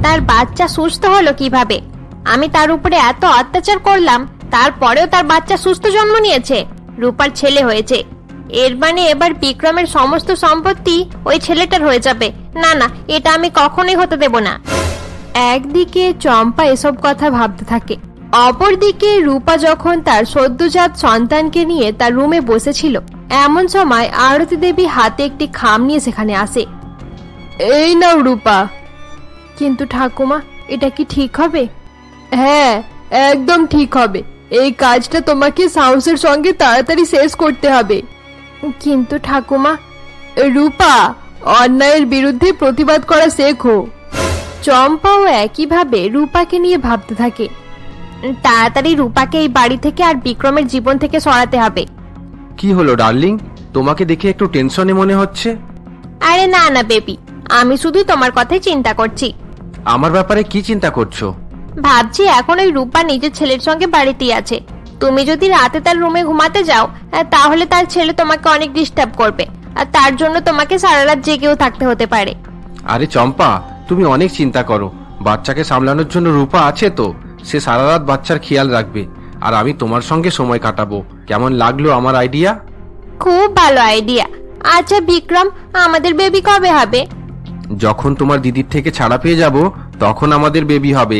তার বাচ্চা সুস্থ হলো কিভাবে? আমি তার উপরে এত অত্যাচার করলাম, তারপরেও তার বাচ্চা সুস্থ জন্ম নিয়েছে, রূপার ছেলে হয়েছে। এর মানে এবার বিক্রমের সমস্ত সম্পত্তি ওই ছেলেটার হয়ে যাবে। না না, এটা আমি কখনোই হতে দেব না। একদিকে চম্পা এসব কথা ভাবতে থাকে, অপরদিকে রূপা যখন তার সদ্যজাত সন্তানকে নিয়ে তার রুমে বসেছিল, এমন সময় আরতি দেবী হাতে একটি খাম নিয়ে সেখানে আসে। এই নাও রূপা। কিন্তু ঠাকুমা, এটা কি ঠিক হবে? হ্যাঁ, একদম ঠিক হবে। এই কাজটা তোমাকে সাহসের সঙ্গে তাড়াতাড়ি শেষ করতে হবে। কিন্তু ঠাকুমা। রূপা, অন্যায়ের বিরুদ্ধে প্রতিবাদ করা শেখো। চম্পাও একইভাবে রূপাকে নিয়ে ভাবতে থাকে। তাড়াতাড়ি রূপাকে এই বাড়ি থেকে আর বিক্রমের জীবন থেকে সরাতে হবে। কি হলো ডার্লিং, তোমাকে দেখে একটু টেনশনে মনে হচ্ছে। আরে না না বেবি, আমি শুধু তোমার কথাই চিন্তা করছি। আমার ব্যাপারে কি চিন্তা করছো? ভাবছি এখন ওই রূপা নিজের ছেলের সঙ্গে বাড়িতেই আছে। তুমি যদি রাতে তার রুমে ঘুমাতে যাও, তাহলে তার ছেলে তোমাকে অনেক ডিস্টার্ব করবে, আর তার জন্য তোমাকে সারা রাত জেগেও থাকতে হতে পারে। আরে চম্পা, তুমি অনেক চিন্তা করো। বাচ্চাকে সামলানোর জন্য রূপা আছে তো, সে সারা রাত বাচ্চার খেয়াল রাখবে, আর আমি তোমার সঙ্গে সময় কাটাবো। কেমন লাগলো আমার আইডিয়া? খুব ভালো আইডিয়া। আচ্ছা বিক্রম, আমাদের বেবি কবে হবে? যখন তোমার দিদির থেকে ছাড়া পেয়ে যাব, তখন আমাদের বেবি হবে।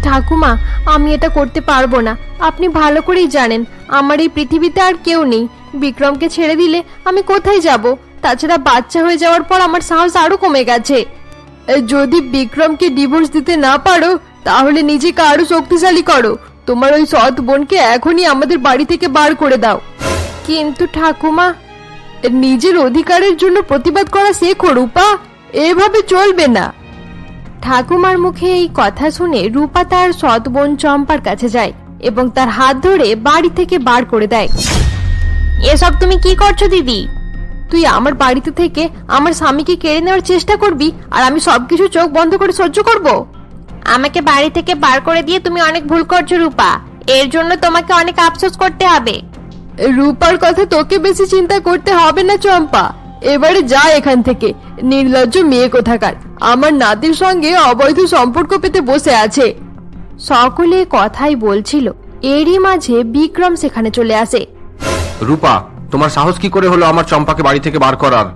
ঠাকুমা, আমি এটা করতে পারবো না। আপনি ভালো করেই জানেন আমার এই পৃথিবীতে আর কেউ নেই। বিক্রমকে ছেড়ে দিলে আমি কোথায় যাব? তাছাড়া বাচ্চা হয়ে যাওয়ার পর আমার সাহস আরো কমে গেছে। যদি বিক্রমকে ডিভোর্স দিতে না পারো, তাহলে নিজেকে আরো শক্তিশালী করো। তোমার ওই সৎ বোনকে এখনই আমাদের বাড়ি থেকে বার করে দাও। কিন্তু ঠাকুমা, নিজের অধিকারের জন্য প্রতিবাদ করা শেখো রূপা, এভাবে চলবে না। ঠাকুমার মুখে এই কথা শুনে রূপা তার সৎ বোন চম্পার কাছে যায় এবং তার হাত ধরে বাড়ি থেকে বার করে দেয়। এসব তুমি কি করছো দিদি? তুই আমার বাড়িতে থেকে আমার স্বামীকে কেড়ে নেওয়ার চেষ্টা করবি, আর আমি সবকিছু চোখ বন্ধ করে সহ্য করব? আমাকে বাড়ি থেকে বার করে দিয়ে তুমি অনেক ভুল করছো রূপা। এর জন্য তোমাকে অনেক আফসোস করতে হবে। রূপার কথা তোকে বেশি চিন্তা করতে হবে না চম্পা। এবারে যা এখান থেকে, নির্লজ্জ মেয়ে কোথাকার। আমার নাতির সঙ্গে অবৈধ সম্পর্ক পেতে বসে আছে। সকলে কথাই বলছিল, এরই মাঝে বিক্রম সেখানে চলে আসে। রূপা, তোমার সাহস কি করে হলো আমার চম্পাকে বাড়ি থেকে বার করার?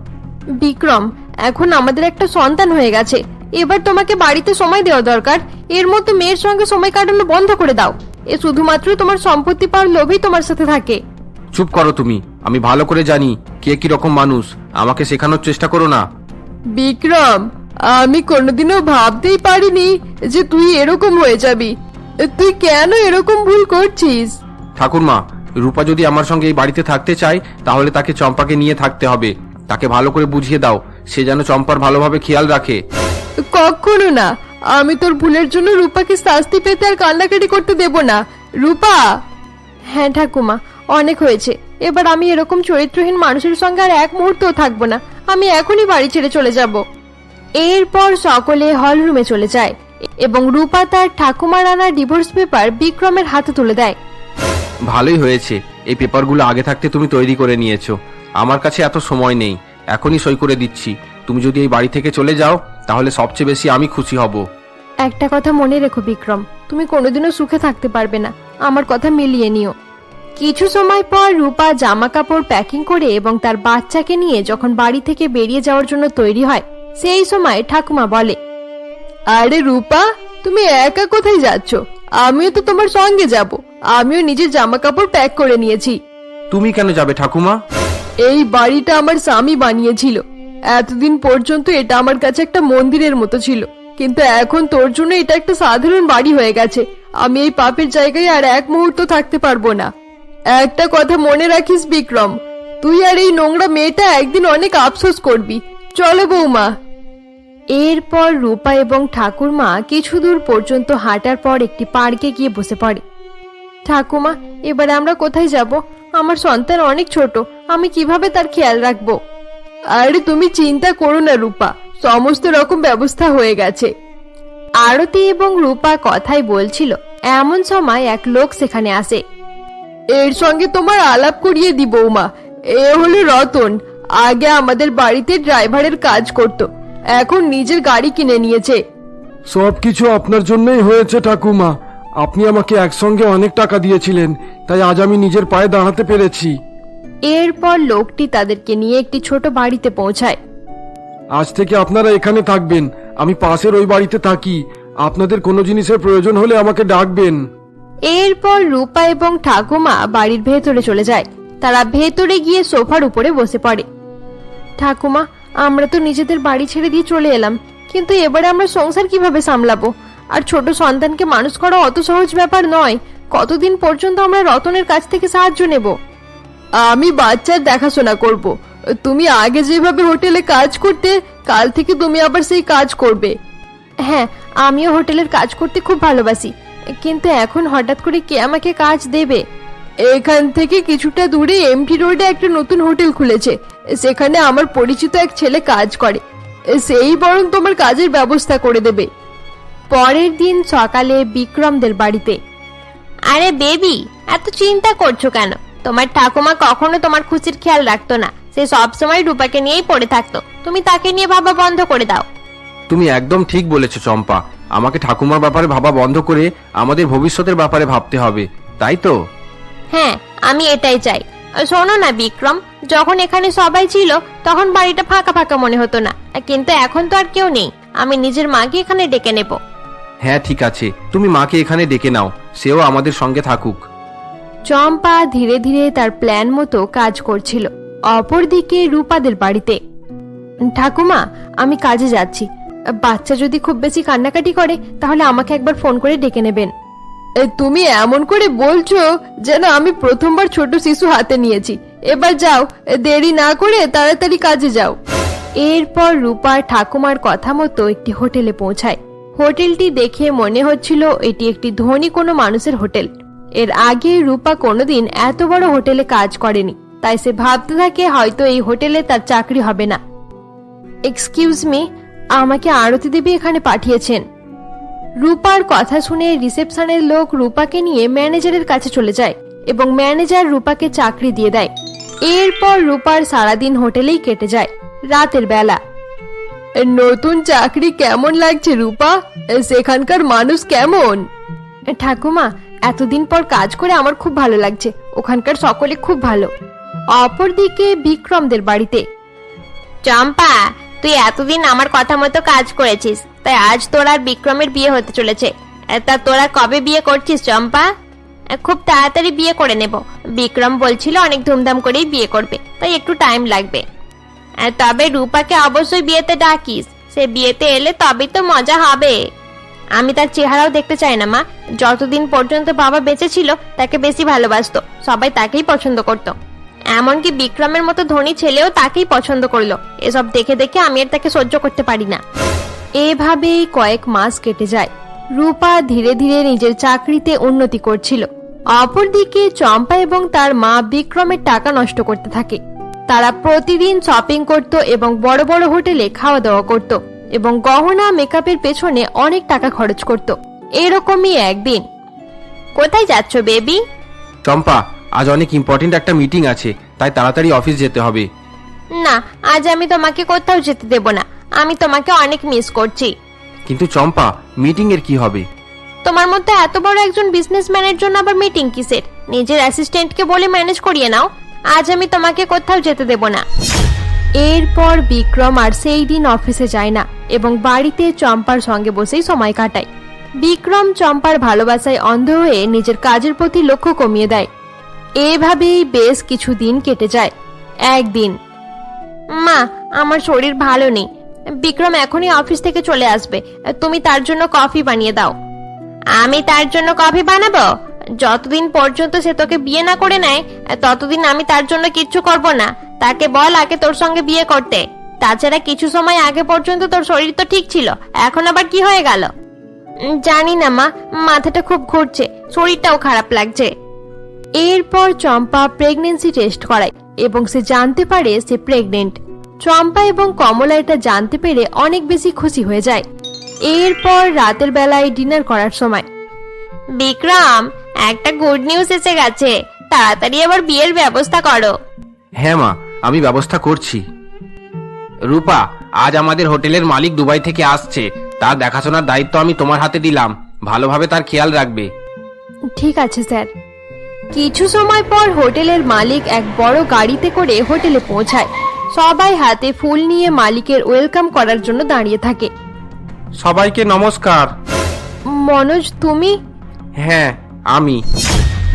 বিক্রম, এখন আমাদের একটা সন্তান হয়ে গেছে, এবার তোমাকে বাড়িতে সময় দেওয়া দরকার। এর মধ্যে মেয়ের সঙ্গে সময় কাটানো বন্ধ করে দাও। এ শুধুমাত্র তোমার সম্পত্তি পাওয়ার লোভেই তোমার সাথে থাকে। চুপ করো তুমি। আমি ভালো করে জানি কে কি রকম মানুষ, আমাকে শেখানোর চেষ্টা করো না। বিক্রম, আমি কোনোদিনও ভাবতেই পারিনি যে তুই এরকম হয়ে যাবি। তুই কেন এরকম ভুল করছিস? ঠাকুরমা, রূপা যদি আমার সঙ্গে এই বাড়িতে থাকতে চায়, তাহলে তাকে চম্পাকে নিয়ে থাকতে হবে। তাকে ভালো করে বুঝিয়ে দাও, সে যেন চম্পার ভালোভাবে খেয়াল রাখে। কখনো না। আমি তোর ভুলের জন্য রূপাকে শাস্তি পেতে আর কান্নাকাটি করতে দেব না। রূপা। হ্যাঁ ঠাকুমা, অনেক হয়েছে। এবার আমি এরকম চরিত্রহীন মানুষের সঙ্গে আর এক মুহূর্তও থাকবো না। আমি এখনই বাড়ি ছেড়ে চলে যাব। এরপর সকলে হল রুমে চলে যায় এবং রূপা তার ঠাকুমার আনা ডিভোর্স পেপার বিক্রমের হাতে তুলে দেয়। ভালোই হয়েছে, এই পেপারগুলো আগে থাকতে তুমি তৈরি করে নিয়েছো। আমার কাছে এত সময় নেই, এখনই সই করে দিচ্ছি। তুমি যদি এই বাড়ি থেকে চলে যাও, তাহলে সবচেয়ে বেশি আমি খুশি হব। একটা কথা মনে রেখো বিক্রম, তুমি কোনোদিনও সুখে থাকতে পারবে না। আমার কথা মিলিয়ে নিও। কিছু সময় পর রূপা জামা কাপড় প্যাকিং করে এবং তার বাচ্চাকে নিয়ে যখন বাড়ি থেকে বেরিয়ে যাওয়ার জন্য তৈরি হয়, সেই সময় ঠাকুমা বলে, আরে রূপা, তুমি একা কোথায় যাচ্ছ? আমিও তো তোমার সঙ্গে যাব। আমিও নিজের জামা কাপড় প্যাক করে নিয়েছি। তুমি কেন যাবে ঠাকুমা? এই বাড়িটা আমার স্বামী বানিয়েছিল। এতদিন পর্যন্ত এটা আমার কাছে একটা মন্দিরের মতো ছিল, কিন্তু এখন তোর জন্য এটা একটা সাধারণ বাড়ি হয়ে গেছে। আমি এই পাপের জায়গায় আর এক মুহূর্ত থাকতে পারবো না। একটা কথা মনে রাখিস বিক্রম, তুই আর এই নোংরা মেয়েটা একদিন অনেক আফসোস করবি। চলো বৌমা। এরপর রূপা এবং ঠাকুরমা কিছু দূর পর্যন্ত হাঁটার পর একটি পার্কে গিয়ে বসে পড়ে। ঠাকুমা, এবারে আমরা কোথায় যাব? আমার সন্তান অনেক ছোট, আমি কিভাবে তার খেয়াল রাখবো? আরে তুমি চিন্তা করো না রূপা, সমস্ত রকম ব্যবস্থা হয়ে গেছে। আরতি এবং রূপা কথাই বলছিল, এমন সময় এক লোক সেখানে আসে। এর সঙ্গে তোমার আলাপ করিয়ে দিব বৌমা। এ হলো রতন, আগে আমাদের বাড়িতে ড্রাইভারের কাজ করত, এখন নিজের গাড়ি কিনে নিয়েছে। সবকিছু আপনার জন্যই হয়েছে ঠাকুমা। আপনি আমাকে একসঙ্গে অনেক টাকা দিয়েছিলেন, তাই আজ আমি নিজের পায়ে দাঁড়াতে পেরেছি। এরপর লোকটি তাদেরকে নিয়ে একটি ছোট বাড়িতে পৌঁছায়। আজ থেকে আপনারা এখানে থাকবেন, আমি পাশের ওই বাড়িতে থাকি। আপনাদের কোনো জিনিসের প্রয়োজন হলে আমাকে ডাকবেন। এরপর রূপা এবং ঠাকুমা বাড়ির ভেতরে চলে যায়। তারা ভেতরে গিয়ে সোফার উপরে বসে পড়ে। ঠাকুমা, আমরা তো নিজেদের বাড়ি ছেড়ে দিয়ে চলে এলাম, কিন্তু এবারে আমরা সংসার কিভাবে সামলাবো? আর ছোট সন্তানকে মানুষ করা অত সহজ ব্যাপার নয়। কতদিন পর্যন্ত আমরা রতনের কাছ থেকে সাহায্য নেব? আমি বাচ্চার দেখাশোনা করব। তুমি আগে যেভাবে হোটেলে কাজ করতে, কাল থেকে তুমি আবার সেই কাজ করবে। হ্যাঁ, আমিও হোটেলের কাজ করতে খুব ভালোবাসি, কিন্তু এখন হঠাৎ করে কে আমাকে কাজ দেবে? এখান থেকে কিছুটা দূরে এমটি রোডে একটা নতুন হোটেল খুলেছে, সেখানে আমার পরিচিত এক ছেলে কাজ করে। সেই বরং তোমার কাজের ব্যবস্থা করে দেবে। পরের দিন সকালে বিক্রমদের বাড়িতে। আরে বেবি, এত চিন্তা করছো কেন? তোমার ঠাকুমা কখনো তোমার খুশির খেয়াল রাখতো না। সে সবসময় রূপাকে নিয়েই পড়ে থাকতো। তুমি তাকে নিয়ে ভাবা বন্ধ করে দাও। তুমি একদম ঠিক বলেছো চম্পা। আমাকে ঠাকুমার ব্যাপারে ভাবা বন্ধ করে আমাদের ভবিষ্যতের ব্যাপারে ভাবতে হবে, তাই তো? হ্যাঁ, আমি এটাই চাই। শোনো না বিক্রম, যখন এখানে সবাই ছিল তখন বাড়িটা ফাঁকা ফাঁকা মনে হতো না, কিন্তু এখন তো আর কেউ নেই। আমি নিজের মাকে এখানে ডেকে নেব। হ্যাঁ ঠিক আছে, তুমি মাকে এখানে ডেকে নাও, সেও আমাদের সঙ্গে থাকুক। চম্পা ধীরে ধীরে তার প্ল্যান মতো কাজ করছিল। অপরদিকে রূপাদের বাড়িতে। ঠাকুমা, আমি কাজে যাচ্ছি। বাচ্চা যদি খুব বেশি কান্নাকাটি করে তাহলে আমাকে একবার ফোন করে ডেকে নেবেন। তুমি এমন করে বলছো যেন আমি প্রথমবার ছোট শিশু হাতে নিয়েছি। এবার যাও, দেরি না করে তাড়াতাড়ি কাজে যাও। এরপর রূপা ঠাকুমার কথা মতো একটি হোটেলে পৌঁছায়। হোটেলটি দেখে মনে হচ্ছিল এটি একটি ধনী কোনো মানুষের হোটেল। এর আগে রূপা কোনোদিন এত বড় হোটেলে কাজ করেনি, তাই সে ভাবতে থাকে হয়তো এই হোটেলে তার চাকরি হবে না। এক্সকিউজ মি, আমাকে আরতি দেবী এখানে পাঠিয়েছেন। রূপার কথা শুনে রিসেপশনের লোক রূপাকে নিয়ে ম্যানেজারের কাছে চলে যায় এবং ম্যানেজার রূপাকে চাকরি দিয়ে দেয়। এরপর রূপার সারাদিন হোটেলেই কেটে যায়। রাতের বেলা। নতুন চাকরি কেমন লাগছে রূপা? সেখানকার মানুষ কেমন? ঠাকুমা, এতদিন পর কাজ করে আমার খুব ভালো লাগছে। ওখানকার সকলে খুব ভালো। অপরদিকে বিক্রমদের বাড়িতে। চম্পা, তুই এতদিন আমার কথা মতো কাজ করেছিস, তাই আজ তোর আর বিক্রমের বিয়ে হতে চলেছে। তা তোরা কবে বিয়ে করছিস চম্পা? খুব তাড়াতাড়ি বিয়ে করে নেব। বিক্রম বলছিল অনেক ধুমধাম করেই বিয়ে করবে, তাই একটু টাইম লাগবে। তবে রূপাকে অবশ্যই বিয়েতে ডাকিস। সে বিয়েতে এলে তবেই তো মজা হবে। আমি তার চেহারাও দেখতে চাই না মা। যতদিন পর্যন্ত বাবা বেঁচে ছিল তাকে বেশি ভালোবাসতো, সবাই তাকেই পছন্দ করত। এমনকি বিক্রমের মতো ধনী ছেলেও তাকেই পছন্দ করলো। এসব দেখে দেখে আমি আর তাকে সহ্য করতে পারি না। এভাবেই কয়েক মাস কেটে যায়। রূপা ধীরে ধীরে নিজের চাকরিতে উন্নতি করছিল। অপরদিকে চম্পা এবং তার মা বিক্রমের টাকা নষ্ট করতে থাকে। তারা প্রতিদিন শপিং করত এবং বড় বড় হোটেলে খাওয়া দাওয়া করত এবং গহনা মেকআপের পেছনে অনেক টাকা খরচ করত। এরকমই একদিন। কোথায় যাচ্ছ বেবি? চম্পা, আজ অনেক ইম্পর্টেন্ট একটা মিটিং আছে, তাই তাড়াতাড়ি অফিস যেতে হবে। না, আজ আমি তোমাকে কোথাও যেতে দেব না। আমি তোমাকে অনেক মিস করছি। কিন্তু চম্পা, মিটিং এর কি হবে? তোমার মধ্যে এত বড় একজন বিজনেসম্যানের জন্য আবার মিটিং কিসের? নিজের অ্যাসিস্ট্যান্টকে বলে ম্যানেজ করিয়ে নাও। আজ আমি তোমাকে কোথাও যেতে দেব না। এরপর বিক্রম আর সেই দিন অফিসে যায় না এবং বাড়িতে চম্পার সঙ্গে বসেই সময় কাটায়। বিক্রম চম্পার ভালোবাসায় অন্ধ হয়ে নিজের কাজের প্রতি লক্ষ্য কমিয়ে দেয়। এভাবেই বেশ কিছু দিন কেটে যায়। একদিন, মা, আমার শরীর ভালো নেই। বিক্রম এখনই অফিস থেকে চলে আসবে। তুমি তার জন্য কফি বানিয়ে দাও। আমি তার জন্য কফি বানাবো? যতদিন পর্যন্ত সে তোকে বিয়ে না করে নেয় ততদিন আমি তার জন্য কিচ্ছু করব না। তাকে বল আগে তোর সঙ্গে বিয়ে করতে। তাছাড়া কিছু সময় আগে পর্যন্ত তোর শরীর তো ঠিক ছিল, এখন আবার কি হয়ে গেল? জানি না মা, মাথাটা খুব ঘুরছে, শরীরটাও খারাপ লাগছে। এরপর চম্পা প্রেগন্যান্সি টেস্ট করায় এবং সে জানতে পারে সে প্রেগনেন্ট। চম্পা এবং কমলা এটা জানতে পেরে অনেক বেশি খুশি হয়ে যায়। এরপর রাতের বেলায় ডিনার করার সময়। বিক্রম, একটা গুড নিউজ এসে গেছে। তাড়াতাড়ি আবার বিয়ের ব্যবস্থা করো। হ্যাঁ মা, আমি ব্যবস্থা করছি। রূপা, আজ আমাদের হোটেলের মালিক দুবাই থেকে আসছে, তার দেখাশোনার দায়িত্ব আমি তোমার হাতে দিলাম। ভালোভাবে তার খেয়াল রাখবে। ঠিক আছে স্যার। কিছু সময় পর হোটেলের মালিক এক বড় গাড়িতে করে হোটেলে পৌঁছায়। সবাই হাতে ফুল নিয়ে মালিকের ওয়েলকাম করার জন্য দাঁড়িয়ে থাকে। সবাইকে নমস্কার। মনোজ, তুমি? হ্যাঁ, আমি।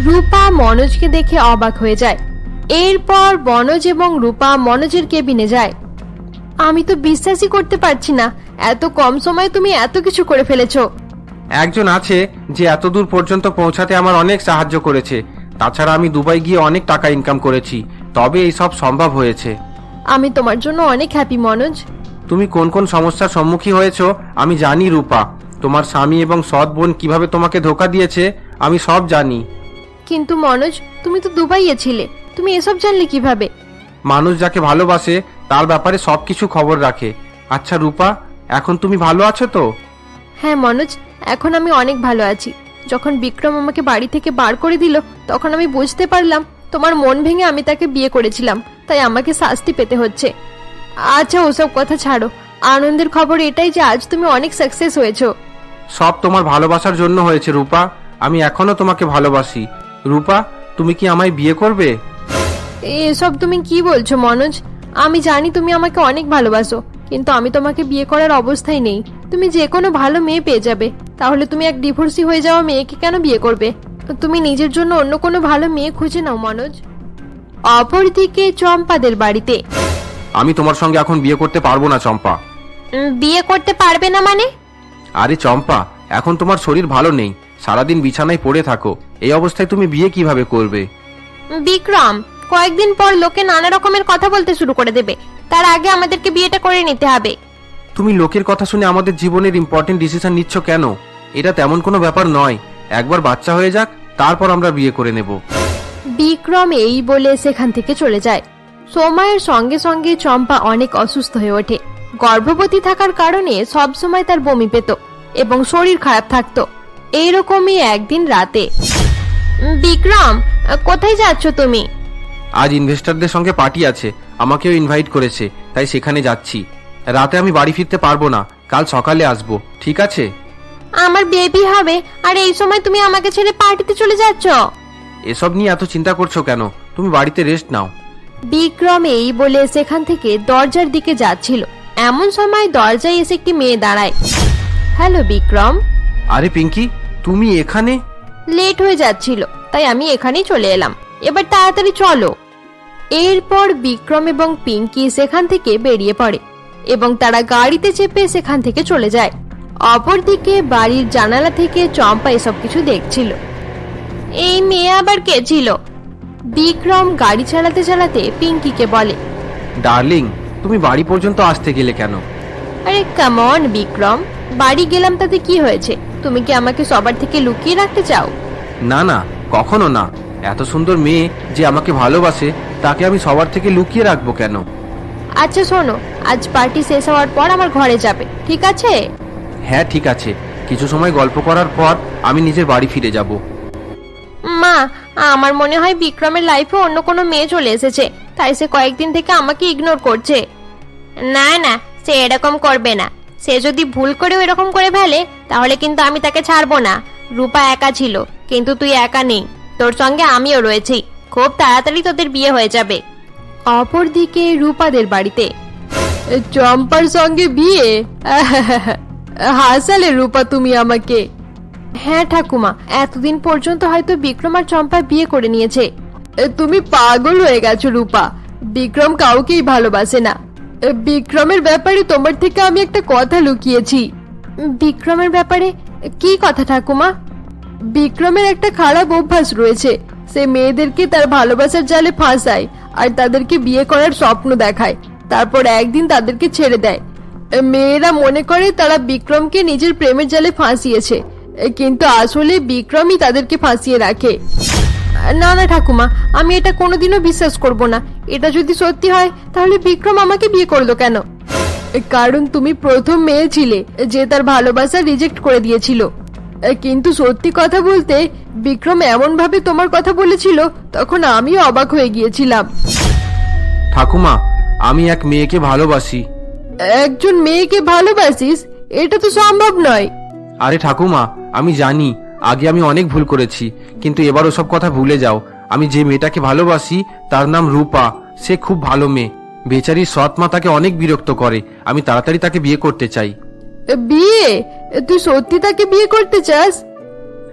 রূপা মনোজকে দেখে অবাক হয়ে যায়। এরপর বনজ এবং রূপা মনোজের কেবিনে যায়। আমি তো বিশ্বাসই করতে পারছি না, এত কম সময়ে তুমি এত কিছু করে ফেলেছো। একজন আছে যে এত দূর পর্যন্ত পৌঁছাতে আমার অনেক সাহায্য করেছে। তাছাড়া আমি দুবাই গিয়ে অনেক টাকা ইনকাম করেছি, তবে এই সব সম্ভব হয়েছে। আমি তোমার জন্য অনেক হ্যাপি মনোজ। তুমি কোন কোন সমস্যার সম্মুখীন হয়েছো আমি জানি রূপা। তোমার স্বামী এবং সৎ বোন কিভাবে তোমাকে ধোকা দিয়েছে আমি সব জানি। কিন্তু মনোজ, তুমি তো দুবাইয়ে ছিলে, তুমি এসব জানলে কিভাবে? মানুষ যাকে ভালোবাসে তার ব্যাপারে সবকিছু খবর রাখে। আচ্ছা রূপা, এখন তুমি ভালো আছো তো? হ্যাঁ মনোজ, এখন আমি অনেক ভালো আছি। যখন বিক্রম আমাকে বাড়ি থেকে বার করে দিল, তখন আমি বুঝতে পারলাম তোমার মন ভেঙে আমি তাকে বিয়ে করেছিলাম, তাই আমাকে শাস্তি পেতে হচ্ছে। আচ্ছা ওসব কথা ছাড়ো, আনন্দের খবর এটাই যে আজ তুমি অনেক সাকসেস হয়েছো। সব তোমার ভালোবাসার জন্য হয়েছে রূপা। আমি এখনো তোমাকে ভালোবাসি। রূপা, তুমি কি আমায় বিয়ে করবে? এসব তুমি কি বলছো মনোজ? আমি জানি তুমি আমাকে অনেক ভালোবাসো, কিন্তু আমি তোমাকে বিয়ে করার অবস্থায় নেই। তুমি যে কোনো ভালো মেয়ে পেয়ে যাবে, তাহলে তুমি এক ডিভোর্সি হয়ে যাওয়া মেয়েকে কেন বিয়ে করবে? তুমি নিজের জন্য অন্য কোনো ভালো মেয়ে খুঁজে নাও মনোজ। অপরদিকে চম্পাদের বাড়িতে। আমি তোমার সঙ্গে এখন বিয়ে করতে পারবো না চম্পা। বিয়ে করতে পারবে না মানে? আরে চম্পা, এখন তোমার শরীর ভালো নেই, সারাদিন বিছানায় পড়ে থাকো। এই অবস্থায় তুমি বিয়ে কিভাবে করবে? বিক্রম, কয়েকদিন পর লোকে নানা রকমের কথা বলতে শুরু করে দেবে, তার আগে আমাদেরকে বিয়েটা করে নিতে হবে। তুমি লোকের কথা শুনে আমাদের জীবনের ইম্পর্টেন্ট ডিসিশন নিচ্ছ কেন? এটা তেমন কোনো ব্যাপার নয়। একবার বাচ্চা হয়ে যাক, তারপর আমরা বিয়ে করে নেব। বিক্রম এই বলে সেখান থেকে চলে যায়। সময়ের সঙ্গে সঙ্গে চম্পা অনেক অসুস্থ হয়ে ওঠে। গর্ভবতী থাকার কারণে সব সময় তার বমি পেত এবং শরীর খারাপ থাকতো। এইরকমই একদিন রাতে। বিক্রম, কোথায় যাচ্ছ তুমি? আজ ইনভেস্টরদের সঙ্গে পার্টি আছে, আমাকেও ইনভাইট করেছে, তাই সেখানে যাচ্ছি। রাতে আমি বাড়ি ফিরতে পারবো না, কাল সকালে আসবো, ঠিক আছে? আমার বেবি হবে, আর এই সময় তুমি আমাকে ছেড়ে পার্টিতে চলে যাচ্ছ? এসব নিয়ে এত চিন্তা করছো কেন? তুমি বাড়িতে রেস্ট নাও। বিক্রম এই বলে সেখান থেকে দরজার দিকে যাচ্ছিল, এমন সময় দরজায় এসে একটি মেয়ে দাঁড়ায়। হ্যালো বিক্রম। আরে পিঙ্কি, তুমি এখানে? লেট হয়ে যাচ্ছিল, তাই আমি এখানেই চলে এলাম। এবার তাড়াতাড়ি চলো। এরপর বিক্রম এবং পিঙ্কি সেখান থেকে বেরিয়ে পড়ে এবং তারা গাড়িতে চেপে সেখান থেকে চলে যায়। অপরদিকে বাড়ির জানালা থেকে চম্পা এসব কিছু দেখছিল। এই মেয়ে আবার কে ছিল? বিক্রম গাড়ি চালাতে চালাতে পিঙ্কিকে বলে। ডার্লিং, তুমি বাড়ি পর্যন্ত আসতে গেলে কেন? আরে কাম অন বিক্রম, বাড়ি গেলাম তাতে কি হয়েছে? তুমি কি আমাকে সবার থেকে লুকিয়ে রাখতে চাও? না না, কখনো না। এত সুন্দর মেয়ে যে আমাকে ভালোবাসে, তাকে আমি সবার থেকে লুকিয়ে রাখবো কেন? আচ্ছা শোনো, আজ পার্টি শেষ হওয়ার পর আমার ঘরে যাবে, ঠিক আছে? হ্যাঁ ঠিক আছে, কিছু সময় গল্প করার পর আমি নিজের বাড়ি ফিরে যাব। মা, আমার মনে হয় বিক্রমের লাইফে অন্য কোনো মেয়ে চলে এসেছে, তাই সে কয়েকদিন থেকে আমাকে ইগনোর করছে। না না, সে এরকম করবে না। সে যদি ভুল করেও এরকম করে ফেলে, তাহলে কিন্তু আমি তাকে ছাড়বো না। রূপা একা ছিল, কিন্তু তুই একা নেই, তোর সঙ্গে আমিও রয়েছি। খুব তাড়াতাড়ি তোদের বিয়ে হয়ে যাবে। অপরদিকে রূপাদের বাড়িতে। চম্পার সঙ্গে বিয়ে? হাসালে রূপা তুমি আমাকে। হ্যাঁ ঠাকুমা, এতদিন পর্যন্ত হয়তো বিক্রম আর চম্পা বিয়ে করে নিয়েছে। তুমি পাগল হয়ে গেছো রূপা, বিক্রম কাউকেই ভালোবাসে না। বিক্রমের ব্যাপারে তোমার থেকে আমি একটা কথা লুকিয়েছি। বিক্রমের ব্যাপারে কি কথা ঠাকুমা? বিক্রমের একটা খারাপ অভ্যাস রয়েছে, সে মেয়েদেরকে তার ভালোবাসার জালে ফাঁসায় আর তাদেরকে বিয়ে করার স্বপ্ন দেখায়, তারপর একদিন তাদেরকে ছেড়ে দেয়। মেয়েরা মনে করে তারা বিক্রমকে নিজের প্রেমের জালে ফাঁসিয়েছে, কিন্তু আসলে বিক্রমই তাদেরকে ফাঁসিয়ে রাখে। না না ঠাকুমা, আমি এটা কোনোদিনও বিশ্বাস করব না। এটা যদি সত্যি হয়, তাহলে বিক্রম আমাকে বিয়ে করলো কেন? কারণ তুমি প্রথম মেয়ে ছিলে যে তার ভালোবাসা রিজেক্ট করে দিয়েছিল। কিন্তু সত্যি কথা বলতে, বিক্রম এমন ভাবে তোমার কথা বলেছিল, তখন আমিও অবাক হয়ে গিয়েছিলাম। ঠাকুমা, আমি এক মেয়েকে ভালোবাসি। একজন মেয়েকে ভালোবাসিস? এটা তো সম্ভব নয়। আরে ঠাকুমা, আমি জানি আগে আমি অনেক ভুল করেছি, কিন্তু এবার ওসব কথা ভুলে যাও। আমি যে মেয়েটাকে ভালোবাসি তার নাম রূপা। সে খুব ভালো মেয়ে। বেচারির সৎ মা তাকে অনেক বিরক্ত করে। আমি তাড়াতাড়ি তাকে বিয়ে করতে চাই। বিয়ে? তুই সত্যি তাকে বিয়ে করতে চাস?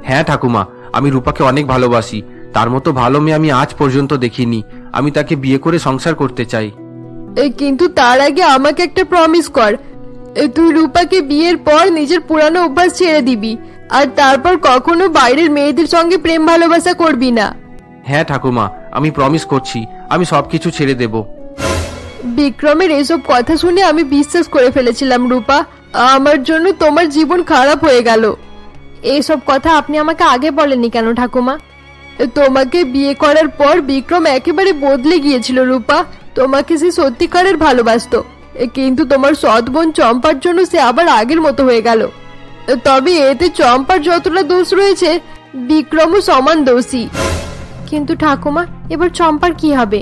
হ্যাঁ ঠাকুমা, আমি রূপাকে অনেক ভালোবাসি। তার মতো ভালো মেয়ে আমি আজ পর্যন্ত দেখিনি। আমি তাকে বিয়ে করে সংসার করতে চাই। কিন্তু তার আগে আমাকে একটা প্রমিস কর। তুই রূপাকে বিয়ের পর নিজের পুরানো অভ্যাস ছেড়ে দিবি, আর তারপর কখনো বাইরের মেয়েদের সঙ্গে প্রেম ভালোবাসা করবি না। হ্যাঁ ঠাকুমা, আমি প্রমিস করছি আমি সবকিছু ছেড়ে দেব। বিক্রমের এসব কথা শুনে আমি বিশ্বাস করে ফেলেছিলাম রূপা, আমার জন্য তোমার জীবন খারাপ হয়ে গেল। এইসব কথা আপনি আমাকে আগে বলেননি কেন ঠাকুমা? তোমাকে বিয়ে করার পর বিক্রম একেবারে বদলে গিয়েছিল রূপা। তোমাকে সে সত্যিকারের ভালোবাসতো, কিন্তু তোমার সৎ বোন চম্পার জন্য সে আবার আগের মতো হয়ে গেল। তবে এতে চম্পার যতটা দোষ রয়েছে, বিক্রমও সমান দোষী। কিন্তু ঠাকুমা, এবার চম্পার কি হবে?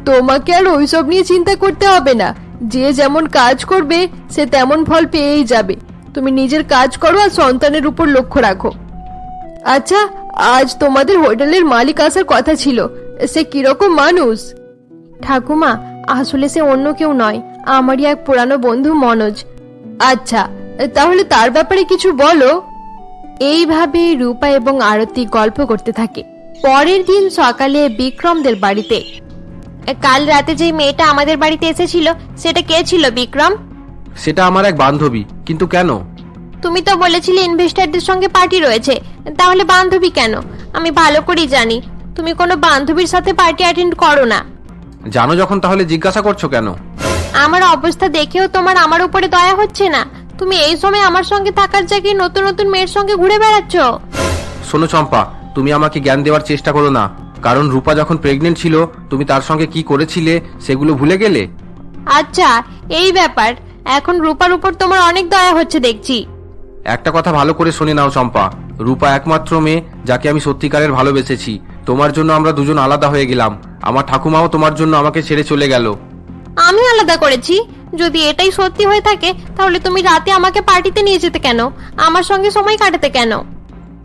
তোমাকে আর ওইসব নিয়ে চিন্তা করতে হবে না। যে যেমন কাজ করবে সে তেমন ফল পেয়েই যাবে। তুমি নিজের কাজ করো আর সন্তানের উপর লক্ষ্য রাখো। আচ্ছা, আজ তোমাদের হোটেলের মালিক আসার কথা ছিল, সে কিরকম মানুষ? ঠাকুমা, আসলে সে অন্য কেউ নয়, আমারই এক পুরানো বন্ধু মনোজ। আচ্ছা, তাহলে তার ব্যাপারে কিছু বলো। এইভাবে রূপা এবং আরতি গল্প করতে থাকে। পরের দিন সকালে বিক্রমদের বাড়িতে। কাল রাতে যে মেয়েটা আমাদের বাড়িতে এসেছিল সেটা কে ছিল বিক্রম? সেটা আমার এক বান্ধবী। কিন্তু কেন? তুমি তো বলেছিলে ইনভেস্টরদের সঙ্গে পার্টি রয়েছে, তাহলে বান্ধবী কেন? আমি ভালো করেই জানি তুমি কোনো বান্ধবীর সাথে পার্টি অ্যাটেন্ড করো না। জানো যখন তাহলে জিজ্ঞাসা করছো কেন? আমার অবস্থা দেখেও তোমার আমার উপরে দয়া হচ্ছে না? তুমি এই সময় আমার সঙ্গে থাকার জায়গায় নতুন নতুন মেয়ের সঙ্গে ঘুরে বেড়াচ্ছ। শোনো চম্পা, তুমি আমাকে জ্ঞান দেওয়ার চেষ্টা করো না। কারণ রূপা যখন প্রেগনেন্ট ছিল তুমি তার সঙ্গে কি করেছিলে সেগুলো ভুলে গেলে। আচ্ছা, এই ব্যাপার। এখন রূপার উপর তোমার অনেক দয়া হচ্ছে দেখছি। একটা কথা ভালো করে শুনে নাও চম্পা, রূপা একমাত্র মেয়ে যাকে আমি সত্যিকারের ভালোবেসেছি। তোমার জন্য আমরা দুজন আলাদা হয়ে গেলাম। আমার ঠাকুমাও তোমার জন্য আমাকে ছেড়ে চলে গেল। আমি আলাদা করেছি? যদি এটাই সত্যি হয়ে থাকে তাহলে তুমি রাতে আমাকে পার্টিতে নিয়ে যেতে কেন? আমার সঙ্গে সময় কাটাতে কেন?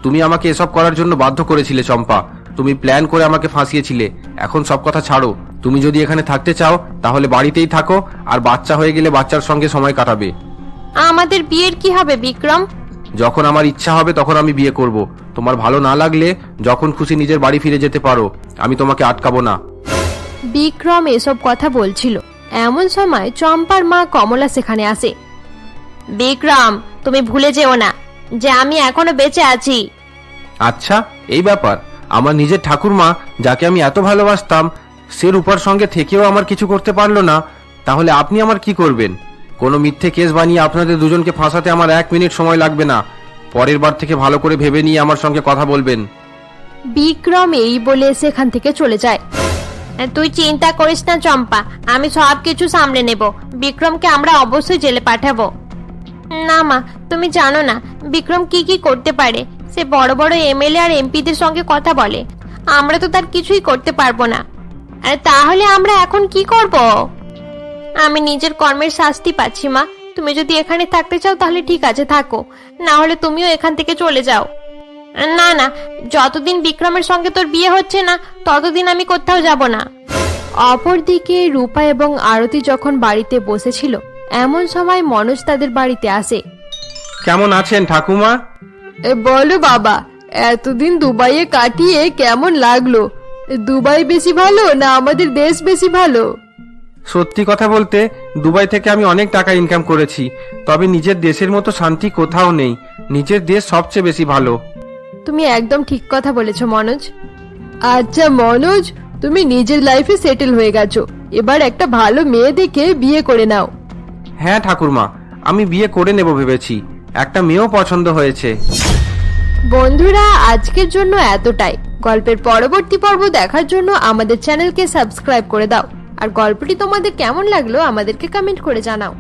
তুমি আমাকে এসব করার জন্য বাধ্য করেছিলে চম্পা। তুমি প্ল্যান করে আমাকে ফাঁসিয়েছিলে। এখন সব কথা ছাড়ো। তুমি যদি এখানে থাকতে চাও তাহলে বাড়িতেই থাকো, আর বাচ্চা হয়ে গেলে বাচ্চার সঙ্গে সময় কাটাবে। আমাদের বিয়ের কি হবে বিক্রম? যখন আমার ইচ্ছা হবে তখন আমি বিয়ে করব। তোমার ভালো না লাগলে যখন খুশি নিজের বাড়ি ফিরে যেতে পারো, আমি তোমাকে আটকাবো না। বিক্রম এসব কথা বলছিল, এমন সময় চম্পার মা কমলা সেখানে আসে। বিক্রম, তুমি ভুলে যেও না যে আমি এখনো বেঁচে আছি। আচ্ছা, এই ব্যাপার। আমার নিজের ঠাকুরমা যাকে আমি এত ভালোবাসতাম সে রূপার সঙ্গে থেকেও আমার কিছু করতে পারলো না, তাহলে আপনি আমার কি করবেন? কোনো মিথ্যে কেস বানিয়ে আপনাদের দুজনকে ফাঁসাতে আমার 1 মিনিট সময় লাগবে না। পরের বার থেকে ভালো করে ভেবে নিয়ে আমার সঙ্গে কথা বলবেন। বিক্রম এই বলে সেখান থেকে চলে যায়। তুই চিন্তা করিস না চম্পা, আমি সব কিছু সামলে নেব। বিক্রমকে আমরা অবশ্যই জেলে পাঠাবো। না মা, তুমি জানো না বিক্রম কি কি করতে পারে। সে বড় বড় এমএলএ আর এমপিদের সঙ্গে কথা বলে। আমরা তো তার কিছুই করতে পারবো না। তাহলে আমরা এখন কি করব? আমি নিজের কর্মের শাস্তি পাচ্ছি মা। তুমি যদি এখানে থাকতে চাও তাহলে ঠিক আছে, থাকো। না হলে তুমিও এখান থেকে চলে যাও। না না, যতদিন বিক্রমের সঙ্গে তোর বিয়ে হচ্ছে না ততদিন আমি কোথাও যাব না। অপরদিকে রূপা এবং আরতি যখন বাড়িতে বসেছিল, এমন সময় মনোজ তাদের বাড়িতে আসে। কেমন আছেন ঠাকুমা? বলো বাবা, এতদিন দুবাইয়ে কাটিয়ে কেমন লাগলো? দুবাই বেশি ভালো না আমাদের দেশ বেশি ভালো? সত্যি কথা বলতে দুবাই থেকে আমি অনেক টাকা ইনকাম করেছি, তবে নিজের দেশের মতো শান্তি কোথাও নেই। নিজের দেশ সবচেয়ে বেশি ভালো। তুমি একদম ঠিক কথা বলেছো মনোজ। আচ্ছা মনোজ, তুমি নিজের লাইফে সেটেল হয়ে গেছো, এবার একটা ভালো মেয়ে দেখে বিয়ে করে নাও। হ্যাঁ ঠাকুরমা, আমি বিয়ে করে নেব ভেবেছি। একটা মেয়েও পছন্দ হয়েছে। বন্ধুরা, আজকের জন্য এতটাই। গল্পের পরবর্তী পর্ব দেখার জন্য আমাদের চ্যানেলকে সাবস্ক্রাইব করে দাও। আর গল্পটি তোমাদের কেমন লাগলো আমাদেরকে কমেন্ট করে জানাও।